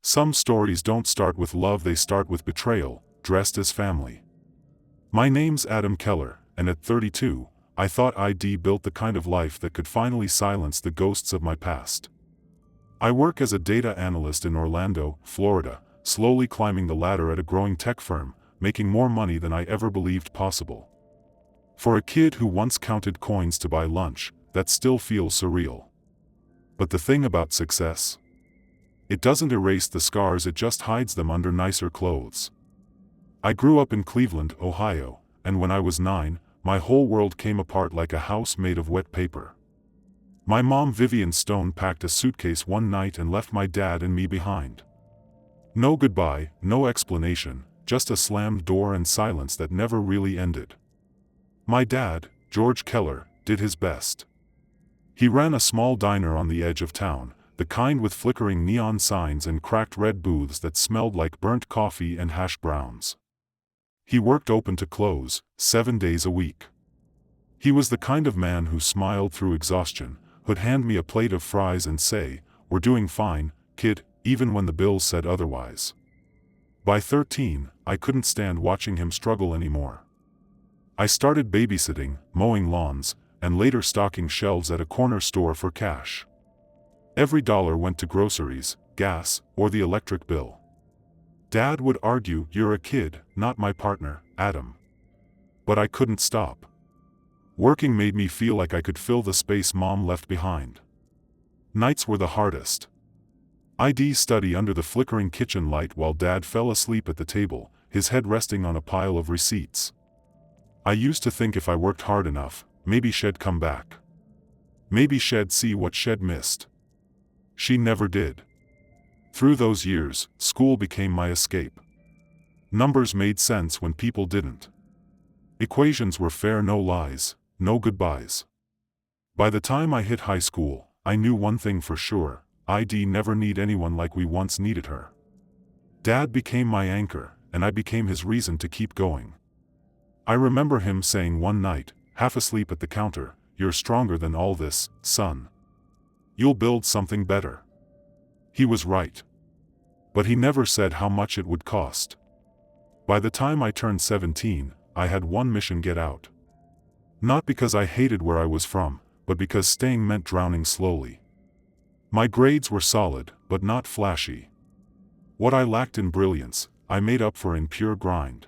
Some stories don't start with love, they start with betrayal, dressed as family. My name's Adam Keller, and at 32, I thought I'd built the kind of life that could finally silence the ghosts of my past. I work as a data analyst in Orlando, Florida, slowly climbing the ladder at a growing tech firm, making more money than I ever believed possible. For a kid who once counted coins to buy lunch, that still feels surreal. But the thing about success? It doesn't erase the scars, it just hides them under nicer clothes. I grew up in Cleveland, Ohio, and when I was 9, my whole world came apart like a house made of wet paper. My mom, Vivian Stone, packed a suitcase one night and left my dad and me behind. No goodbye, no explanation, just a slammed door and silence that never really ended. My dad, George Keller, did his best. He ran a small diner on the edge of town, the kind with flickering neon signs and cracked red booths that smelled like burnt coffee and hash browns. He worked open to close, 7 days a week. He was the kind of man who smiled through exhaustion, who'd hand me a plate of fries and say, "We're doing fine, kid," even when the bills said otherwise. By 13, I couldn't stand watching him struggle anymore. I started babysitting, mowing lawns, and later stocking shelves at a corner store for cash. Every dollar went to groceries, gas, or the electric bill. Dad would argue, "You're a kid, not my partner, Adam." But I couldn't stop. Working made me feel like I could fill the space Mom left behind. Nights were the hardest. I'd study under the flickering kitchen light while Dad fell asleep at the table, his head resting on a pile of receipts. I used to think if I worked hard enough, maybe she'd come back. Maybe she'd see what she'd missed. She never did. Through those years, school became my escape. Numbers made sense when people didn't. Equations were fair, no lies, no goodbyes. By the time I hit high school, I knew one thing for sure: I'd never need anyone like we once needed her. Dad became my anchor, and I became his reason to keep going. I remember him saying one night, half asleep at the counter, "You're stronger than all this, son. You'll build something better." He was right. But he never said how much it would cost. By the time I turned 17, I had one mission: get out. Not because I hated where I was from, but because staying meant drowning slowly. My grades were solid, but not flashy. What I lacked in brilliance, I made up for in pure grind.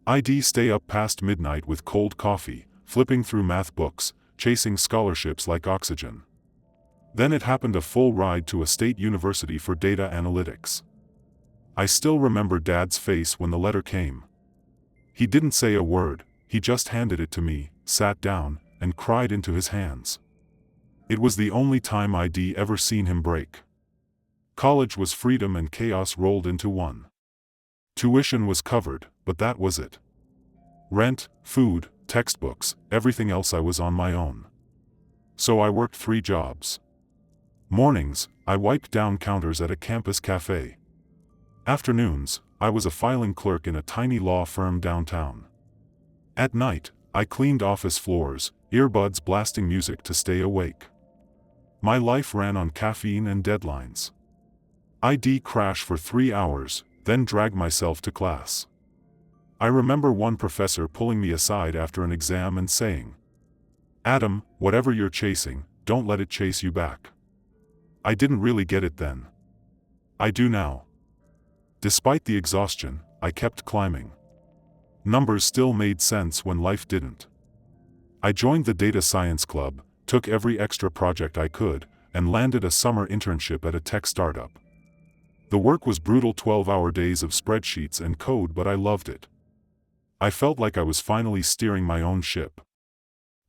I'd stay up past midnight with cold coffee, flipping through math books, chasing scholarships like oxygen. Then it happened: a full ride to a state university for data analytics. I still remember Dad's face when the letter came. He didn't say a word, he just handed it to me, sat down, and cried into his hands. It was the only time I'd ever seen him break. College was freedom and chaos rolled into one. Tuition was covered, but that was it. Rent, food, textbooks, everything else I was on my own. So I worked 3 jobs. Mornings, I wiped down counters at a campus cafe. Afternoons, I was a filing clerk in a tiny law firm downtown. At night, I cleaned office floors, earbuds blasting music to stay awake. My life ran on caffeine and deadlines. I'd crash for 3 hours, then drag myself to class. I remember one professor pulling me aside after an exam and saying, "Adam, whatever you're chasing, don't let it chase you back." I didn't really get it then. I do now. Despite the exhaustion, I kept climbing. Numbers still made sense when life didn't. I joined the data science club, took every extra project I could, and landed a summer internship at a tech startup. The work was brutal 12-hour days of spreadsheets and code, but I loved it. I felt like I was finally steering my own ship.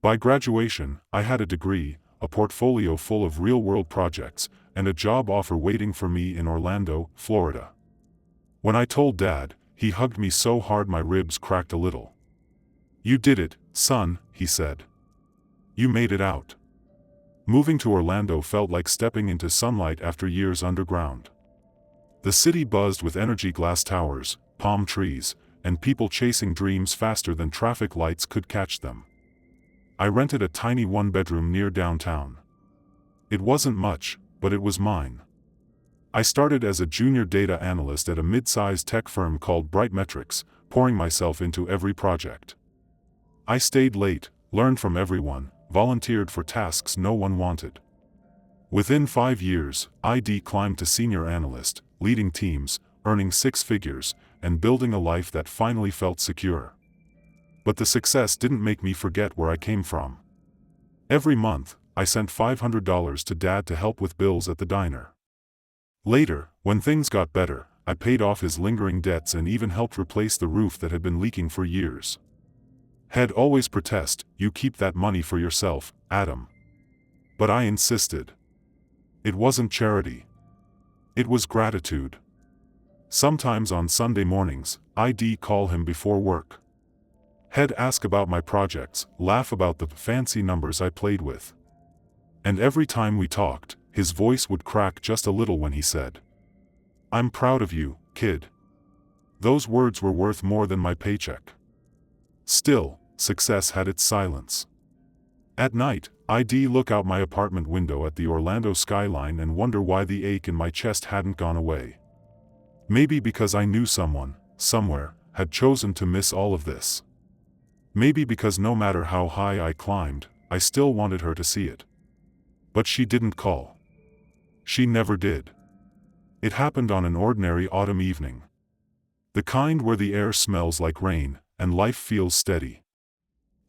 By graduation, I had a degree, a portfolio full of real-world projects, and a job offer waiting for me in Orlando, Florida. When I told Dad, he hugged me so hard my ribs cracked a little. "You did it, son," he said. "You made it out." Moving to Orlando felt like stepping into sunlight after years underground. The city buzzed with energy, glass towers, palm trees, and people chasing dreams faster than traffic lights could catch them. I rented a tiny 1-bedroom near downtown. It wasn't much, but it was mine. I started as a junior data analyst at a mid-sized tech firm called Brightmetrics, pouring myself into every project. I stayed late, learned from everyone, volunteered for tasks no one wanted. Within 5 years, ID climbed to senior analyst, leading teams, earning 6 figures, and building a life that finally felt secure. But the success didn't make me forget where I came from. Every month, I sent $500 to Dad to help with bills at the diner. Later, when things got better, I paid off his lingering debts and even helped replace the roof that had been leaking for years. He'd always protest, "You keep that money for yourself, Adam." But I insisted. It wasn't charity. It was gratitude. Sometimes on Sunday mornings, I'd call him before work. He'd ask about my projects, laugh about the fancy numbers I played with. And every time we talked, his voice would crack just a little when he said, "I'm proud of you, kid." Those words were worth more than my paycheck. Still, success had its silence. At night, I'd look out my apartment window at the Orlando skyline and wonder why the ache in my chest hadn't gone away. Maybe because I knew someone, somewhere, had chosen to miss all of this. Maybe because no matter how high I climbed, I still wanted her to see it. But she didn't call. She never did. It happened on an ordinary autumn evening. The kind where the air smells like rain, and life feels steady.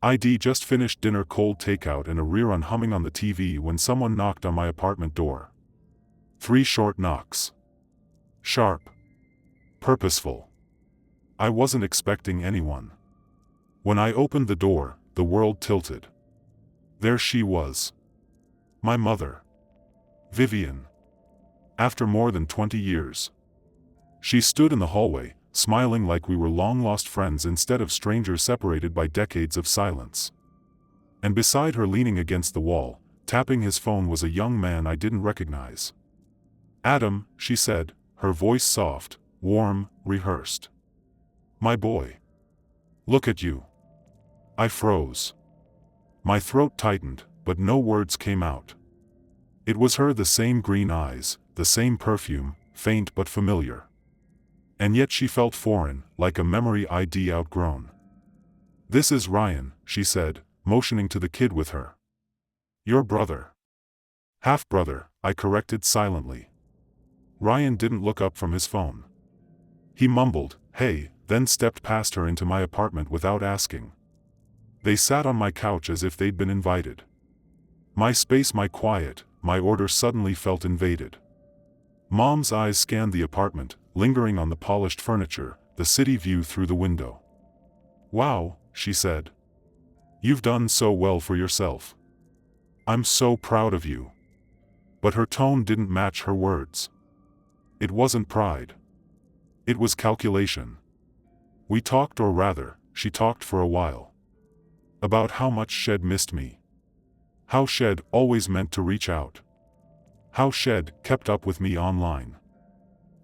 I'd just finished dinner, cold takeout and a rerun humming on the TV when someone knocked on my apartment door. 3 short knocks. Sharp. Purposeful. I wasn't expecting anyone. When I opened the door, the world tilted. There she was. My mother. Vivian. After more than 20 years. She stood in the hallway, smiling like we were long-lost friends instead of strangers separated by decades of silence. And beside her, leaning against the wall, tapping his phone, was a young man I didn't recognize. "Adam," she said, her voice soft, warm, rehearsed. "My boy. Look at you." I froze. My throat tightened, but no words came out. It was her, the same green eyes, the same perfume, faint but familiar. And yet she felt foreign, like a memory I'd outgrown. "This is Ryan," she said, motioning to the kid with her. "Your brother." "Half-brother," I corrected silently. Ryan didn't look up from his phone. He mumbled, "Hey," then stepped past her into my apartment without asking. They sat on my couch as if they'd been invited. My space, my quiet, my order suddenly felt invaded. Mom's eyes scanned the apartment, lingering on the polished furniture, the city view through the window. "Wow," she said. "You've done so well for yourself. I'm so proud of you." But her tone didn't match her words. It wasn't pride. It was calculation. We talked, or rather, she talked for a while. About how much Shed missed me. How Shed always meant to reach out. How Shed kept up with me online.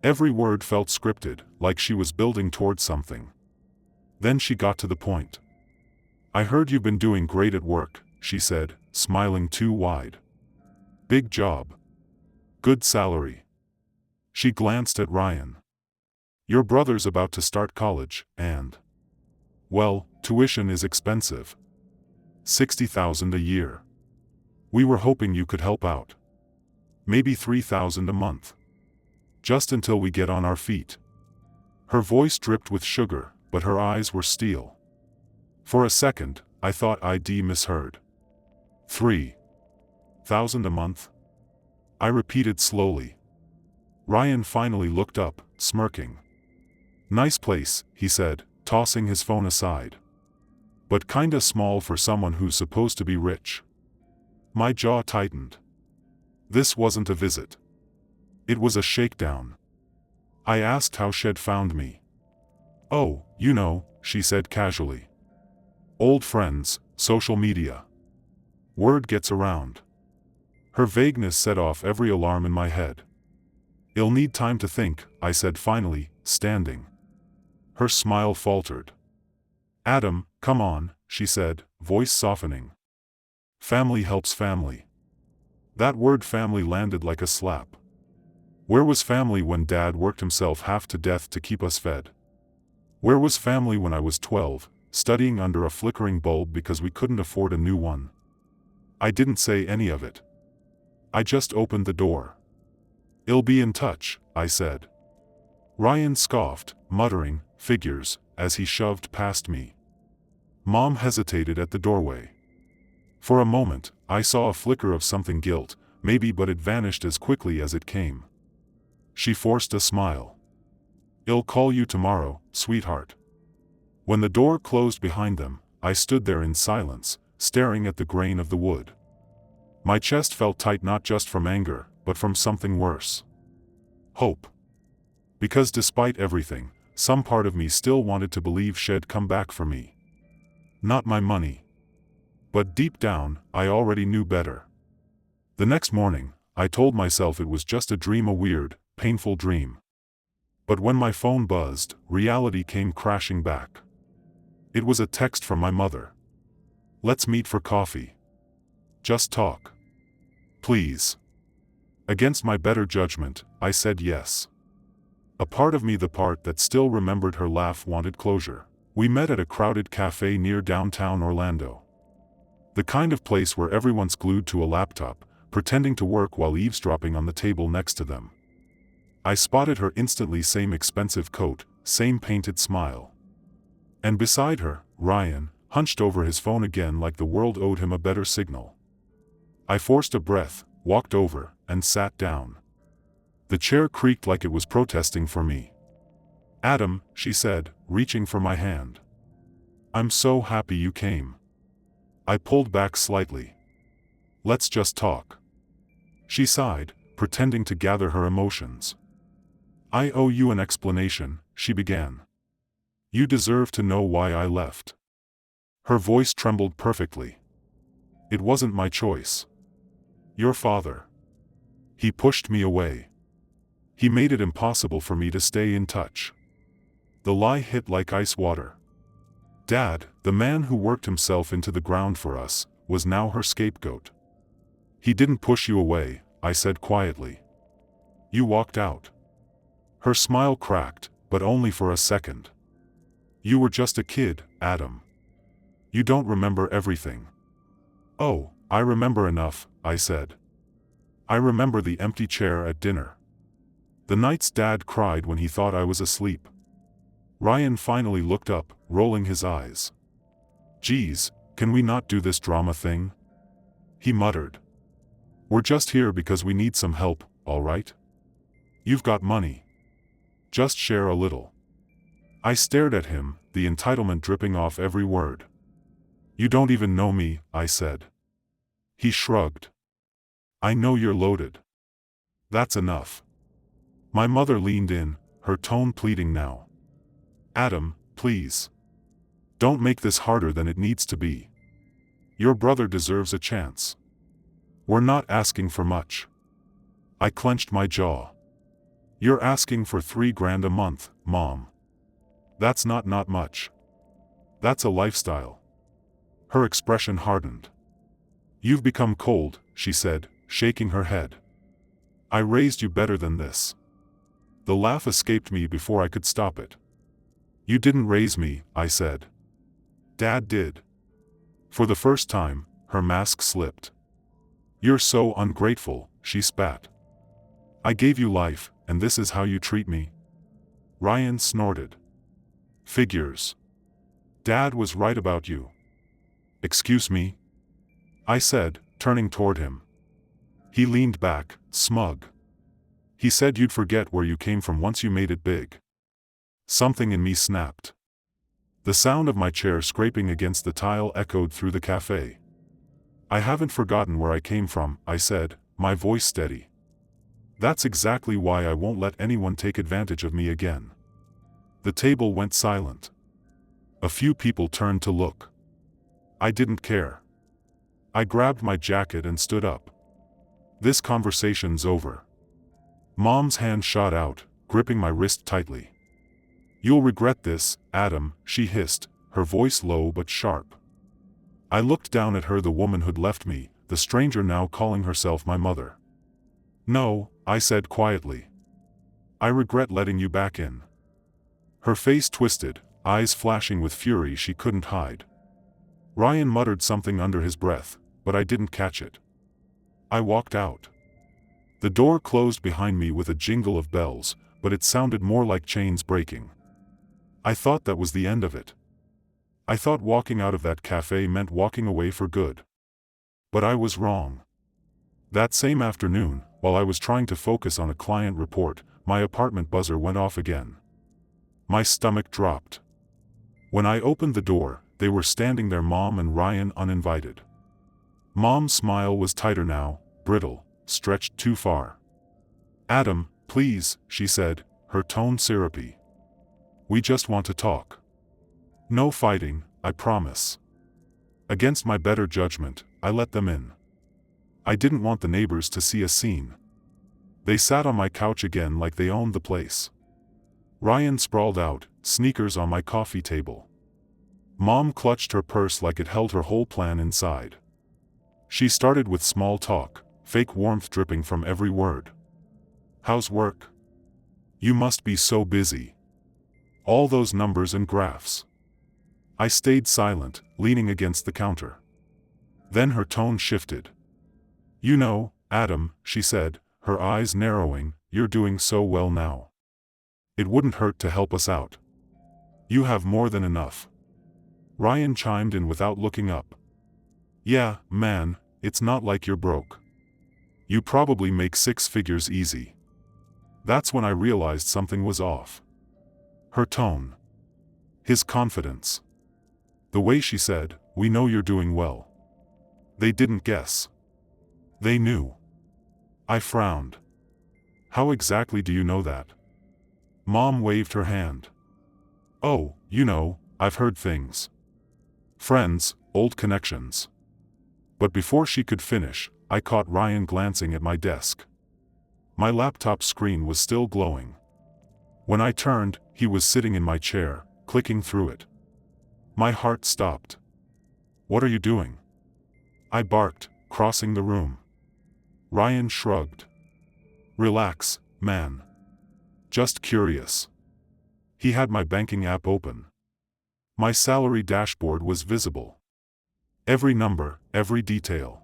Every word felt scripted, like she was building towards something. Then she got to the point. "I heard you've been doing great at work," she said, smiling too wide. "Big job. Good salary." She glanced at Ryan. "Your brother's about to start college, and, well, tuition is expensive. $60,000 a year. We were hoping you could help out. Maybe $3,000 a month. Just until we get on our feet." Her voice dripped with sugar, but her eyes were steel. For a second, I thought I'd misheard. $3,000 a month? I repeated slowly. Ryan finally looked up, smirking. "Nice place," he said, tossing his phone aside. "But kinda small for someone who's supposed to be rich." My jaw tightened. This wasn't a visit. It was a shakedown. I asked how Shed found me. "Oh, you know," she said casually. "Old friends, social media. Word gets around." Her vagueness set off every alarm in my head. "I'll need time to think," I said finally, standing. Her smile faltered. "Adam, come on," she said, voice softening. "Family helps family." That word family landed like a slap. Where was family when Dad worked himself half to death to keep us fed? Where was family when I was 12, studying under a flickering bulb because we couldn't afford a new one? I didn't say any of it. I just opened the door. "I'll be in touch," I said. Ryan scoffed, muttering, "Figures," as he shoved past me. Mom hesitated at the doorway. For a moment, I saw a flicker of something guilt, maybe, but it vanished as quickly as it came. She forced a smile. "I'll call you tomorrow, sweetheart." When the door closed behind them, I stood there in silence, staring at the grain of the wood. My chest felt tight, not just from anger, but from something worse. Hope. Because despite everything, some part of me still wanted to believe she'd come back for me. Not my money. But deep down, I already knew better. The next morning, I told myself it was just a dream, a weird, painful dream. But when my phone buzzed, reality came crashing back. It was a text from my mother. "Let's meet for coffee. Just talk. Please." Against my better judgment, I said yes. A part of me, the part that still remembered her laugh, wanted closure. We met at a crowded cafe near downtown Orlando. The kind of place where everyone's glued to a laptop, pretending to work while eavesdropping on the table next to them. I spotted her instantly, same expensive coat, same painted smile. And beside her, Ryan, hunched over his phone again like the world owed him a better signal. I forced a breath, walked over, and sat down. The chair creaked like it was protesting for me. "Adam," she said, reaching for my hand. "I'm so happy you came." I pulled back slightly. "Let's just talk." She sighed, pretending to gather her emotions. "I owe you an explanation," she began. "You deserve to know why I left." Her voice trembled perfectly. "It wasn't my choice. Your father. He pushed me away. He made it impossible for me to stay in touch." The lie hit like ice water. Dad, the man who worked himself into the ground for us, was now her scapegoat. "He didn't push you away," I said quietly. "You walked out." Her smile cracked, but only for a second. "You were just a kid, Adam. You don't remember everything." "Oh, I remember enough," I said. "I remember the empty chair at dinner. The nights Dad cried when he thought I was asleep." Ryan finally looked up, rolling his eyes. "Geez, can we not do this drama thing?" he muttered. "We're just here because we need some help, all right? You've got money. Just share a little." I stared at him, the entitlement dripping off every word. "You don't even know me," I said. He shrugged. "I know you're loaded. That's enough." My mother leaned in, her tone pleading now. "Adam, please. Don't make this harder than it needs to be. Your brother deserves a chance. We're not asking for much." I clenched my jaw. "You're asking for $3,000 a month, Mom. That's not much. That's a lifestyle." Her expression hardened. "You've become cold," she said, shaking her head. "I raised you better than this." The laugh escaped me before I could stop it. "You didn't raise me," I said. "Dad did." For the first time, her mask slipped. "You're so ungrateful," she spat. "I gave you life, and this is how you treat me?" Ryan snorted. "Figures. Dad was right about you." "Excuse me?" I said, turning toward him. He leaned back, smug. "He said you'd forget where you came from once you made it big." Something in me snapped. The sound of my chair scraping against the tile echoed through the cafe. "I haven't forgotten where I came from," I said, my voice steady. "That's exactly why I won't let anyone take advantage of me again." The table went silent. A few people turned to look. I didn't care. I grabbed my jacket and stood up. "This conversation's over." Mom's hand shot out, gripping my wrist tightly. "You'll regret this, Adam," she hissed, her voice low but sharp. I looked down at her, the woman who'd left me, the stranger now calling herself my mother. "No," I said quietly. I regret letting you back in." Her face twisted, eyes flashing with fury she couldn't hide. Ryan muttered something under his breath, but I didn't catch it. I walked out. The door closed behind me with a jingle of bells, but it sounded more like chains breaking. I thought that was the end of it. I thought walking out of that cafe meant walking away for good. But I was wrong. That same afternoon, while I was trying to focus on a client report, my apartment buzzer went off again. My stomach dropped. When I opened the door, they were standing there, Mom and Ryan, uninvited. Mom's smile was tighter now, brittle, stretched too far. "Adam, please," she said, her tone syrupy. "We just want to talk. No fighting, I promise." Against my better judgment, I let them in. I didn't want the neighbors to see a scene. They sat on my couch again like they owned the place. Ryan sprawled out, sneakers on my coffee table. Mom clutched her purse like it held her whole plan inside. She started with small talk, fake warmth dripping from every word. "How's work? You must be so busy. All those numbers and graphs." I stayed silent, leaning against the counter. Then her tone shifted. "You know, Adam," she said, her eyes narrowing, "you're doing so well now. It wouldn't hurt to help us out. You have more than enough." Ryan chimed in without looking up. "Yeah, man, it's not like you're broke. You probably make 6 figures easy." That's when I realized something was off. Her tone. His confidence. The way she said, "We know you're doing well." They didn't guess. They knew. I frowned. "How exactly do you know that?" Mom waved her hand. "Oh, you know, I've heard things. Friends, old connections." But before she could finish, I caught Ryan glancing at my desk. My laptop screen was still glowing. When I turned, he was sitting in my chair, clicking through it. My heart stopped. "What are you doing?" I barked, crossing the room. Ryan shrugged. "Relax, man. Just curious." He had my banking app open. My salary dashboard was visible. Every number, every detail.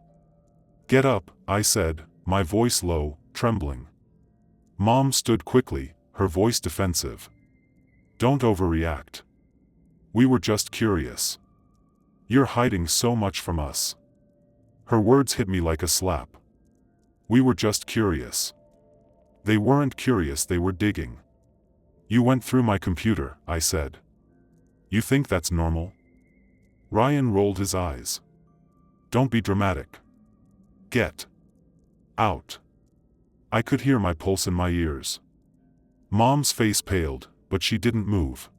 "Get up," I said, my voice low, trembling. Mom stood quickly, her voice defensive. "Don't overreact. We were just curious. You're hiding so much from us." Her words hit me like a slap. We were just curious. They weren't curious, they were digging. "You went through my computer," I said. "You think that's normal?" Ryan rolled his eyes. "Don't be dramatic. Get out." I could hear my pulse in my ears. Mom's face paled, but she didn't move.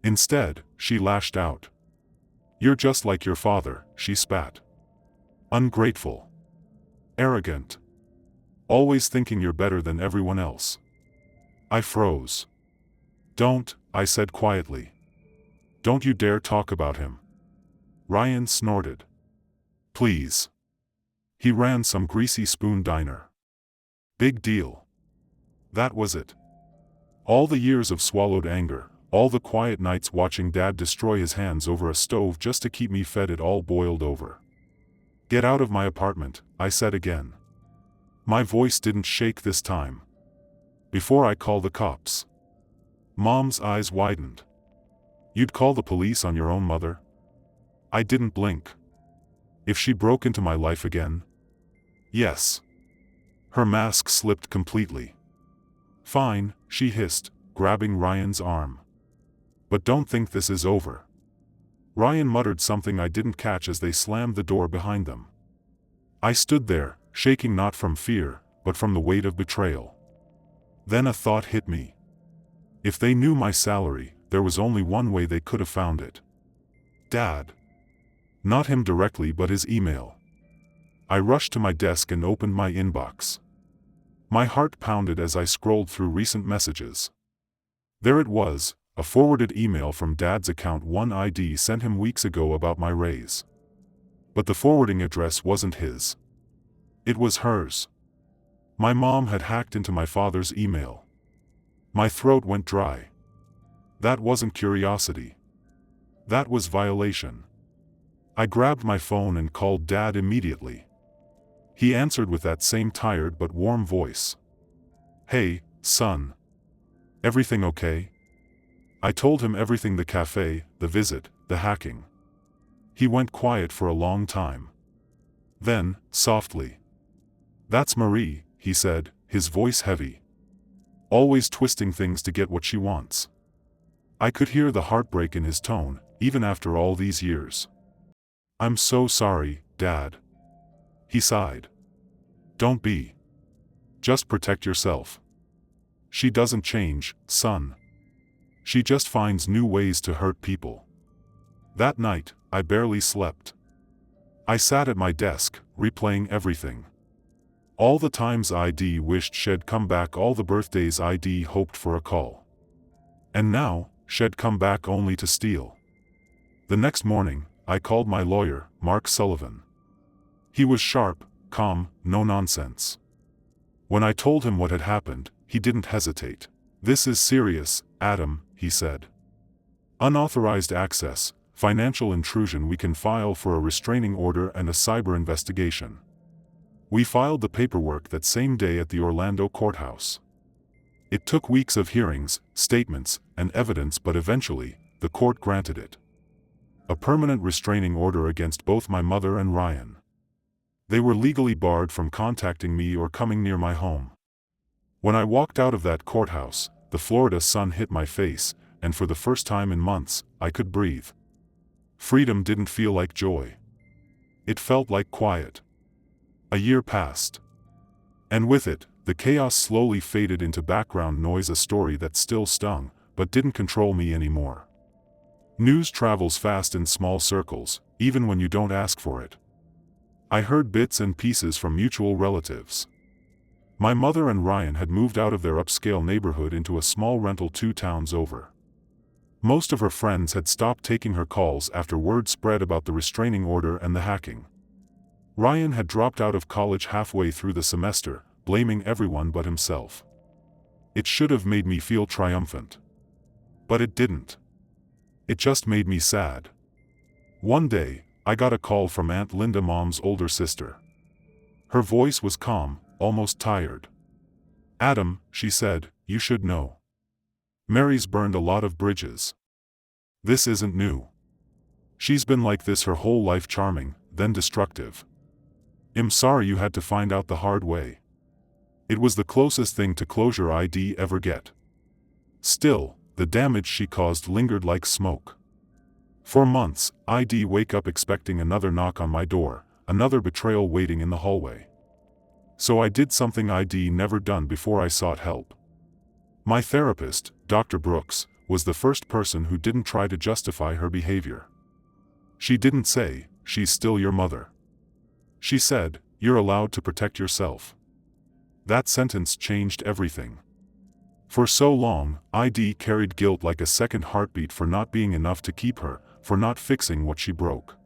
Instead, she lashed out. "You're just like your father," she spat. "Ungrateful. Arrogant. Always thinking you're better than everyone else." I froze. "Don't," I said quietly. "Don't you dare talk about him." Ryan snorted. "Please. He ran some greasy spoon diner. Big deal." That was it. All the years of swallowed anger, all the quiet nights watching Dad destroy his hands over a stove just to keep me fed, it all boiled over. "Get out of my apartment," I said again. My voice didn't shake this time. "Before I call the cops." Mom's eyes widened. "You'd call the police on your own mother?" I didn't blink. If she broke into my life again? Yes. Her mask slipped completely. "Fine," she hissed, grabbing Ryan's arm. "But don't think this is over." Ryan muttered something I didn't catch as they slammed the door behind them. I stood there, shaking not from fear, but from the weight of betrayal. Then a thought hit me. If they knew my salary, there was only one way they could have found it. Dad. Not him directly, but his email. I rushed to my desk and opened my inbox. My heart pounded as I scrolled through recent messages. There it was, a forwarded email from Dad's account, one ID sent him weeks ago about my raise. But the forwarding address wasn't his. It was hers. My mom had hacked into my father's email. My throat went dry. That wasn't curiosity. That was violation. I grabbed my phone and called Dad immediately. He answered with that same tired but warm voice. "Hey, son. Everything okay?" I told him everything: the cafe, the visit, the hacking. He went quiet for a long time. Then, softly, "That's Marie," he said, his voice heavy. "Always twisting things to get what she wants." I could hear the heartbreak in his tone, even after all these years. "I'm so sorry, Dad." He sighed. "Don't be. Just protect yourself. She doesn't change, son. She just finds new ways to hurt people." That night, I barely slept. I sat at my desk, replaying everything. All the times ID wished she'd come back, all the birthdays ID hoped for a call. And now, she'd come back only to steal. The next morning, I called my lawyer, Mark Sullivan. He was sharp, calm, no nonsense. When I told him what had happened, he didn't hesitate. "This is serious, Adam," he said. "Unauthorized access, financial intrusion. We can file for a restraining order and a cyber investigation." We filed the paperwork that same day at the Orlando courthouse. It took weeks of hearings, statements, and evidence, but eventually, the court granted it. A permanent restraining order against both my mother and Ryan. They were legally barred from contacting me or coming near my home. When I walked out of that courthouse, the Florida sun hit my face, and for the first time in months, I could breathe. Freedom didn't feel like joy. It felt like quiet. A year passed. And with it, the chaos slowly faded into background noise, a story that still stung, but didn't control me anymore. News travels fast in small circles, even when you don't ask for it. I heard bits and pieces from mutual relatives. My mother and Ryan had moved out of their upscale neighborhood into a small rental 2 towns over. Most of her friends had stopped taking her calls after word spread about the restraining order and the hacking. Ryan had dropped out of college halfway through the semester, blaming everyone but himself. It should have made me feel triumphant. But it didn't. It just made me sad. One day, I got a call from Aunt Linda, Mom's older sister. Her voice was calm, almost tired. "Adam," she said, "you should know. Mary's burned a lot of bridges. This isn't new. She's been like this her whole life, charming, then destructive. I'm sorry you had to find out the hard way. It was the closest thing to closure I'd ever get." Still, the damage she caused lingered like smoke. For months, I'd wake up expecting another knock on my door, another betrayal waiting in the hallway. So I did something I'd never done before. I sought help. My therapist, Dr. Brooks, was the first person who didn't try to justify her behavior. She didn't say, "She's still your mother." She said, "You're allowed to protect yourself." That sentence changed everything. For so long, I'd carried guilt like a second heartbeat for not being enough to keep her, for not fixing what she broke.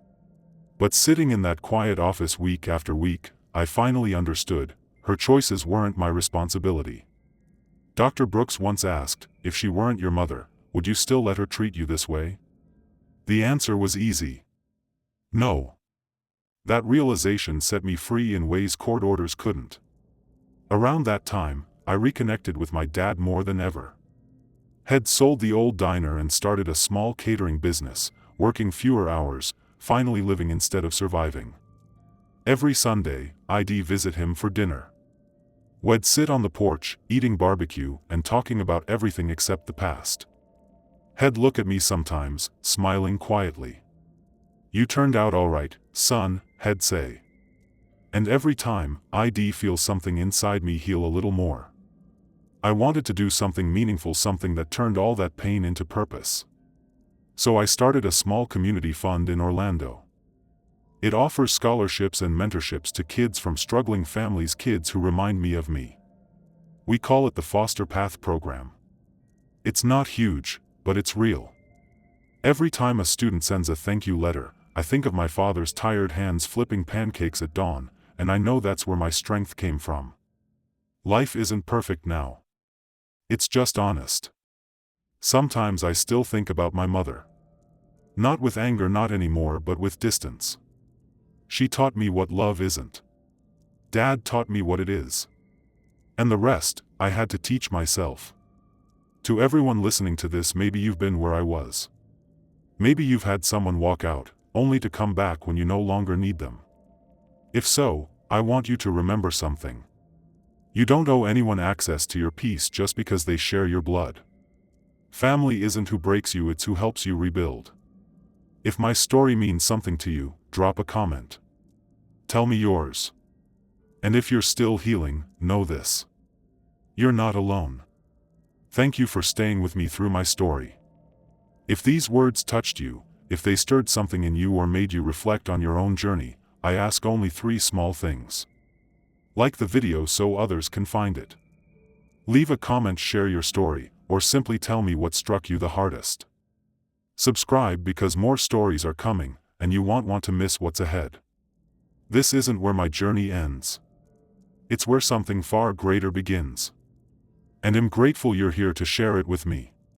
But sitting in that quiet office week after week, I finally understood, her choices weren't my responsibility. Dr. Brooks once asked, "If she weren't your mother, would you still let her treat you this way?" The answer was easy. No. That realization set me free in ways court orders couldn't. Around that time, I reconnected with my dad more than ever. Had sold the old diner and started a small catering business, working fewer hours, finally living instead of surviving. Every Sunday, I'd visit him for dinner. We'd sit on the porch, eating barbecue and talking about everything except the past. He'd look at me sometimes, smiling quietly. "You turned out all right, son," he'd say. And every time, I'd feel something inside me heal a little more. I wanted to do something meaningful, something that turned all that pain into purpose. So I started a small community fund in Orlando. It offers scholarships and mentorships to kids from struggling families, kids who remind me of me. We call it the Foster Path Program. It's not huge, but it's real. Every time a student sends a thank you letter, I think of my father's tired hands flipping pancakes at dawn, and I know that's where my strength came from. Life isn't perfect now. It's just honest. Sometimes I still think about my mother. Not with anger, not anymore, but with distance. She taught me what love isn't. Dad taught me what it is. And the rest, I had to teach myself. To everyone listening to this, maybe you've been where I was. Maybe you've had someone walk out, only to come back when you no longer need them. If so, I want you to remember something. You don't owe anyone access to your peace just because they share your blood. Family isn't who breaks you, it's who helps you rebuild. If my story means something to you, drop a comment. Tell me yours. And if you're still healing, know this. You're not alone. Thank you for staying with me through my story. If these words touched you, if they stirred something in you or made you reflect on your own journey, I ask only 3 small things. Like the video so others can find it. Leave a comment, share your story, or simply tell me what struck you the hardest. Subscribe because more stories are coming, and you won't want to miss what's ahead. This isn't where my journey ends. It's where something far greater begins. And I'm grateful you're here to share it with me.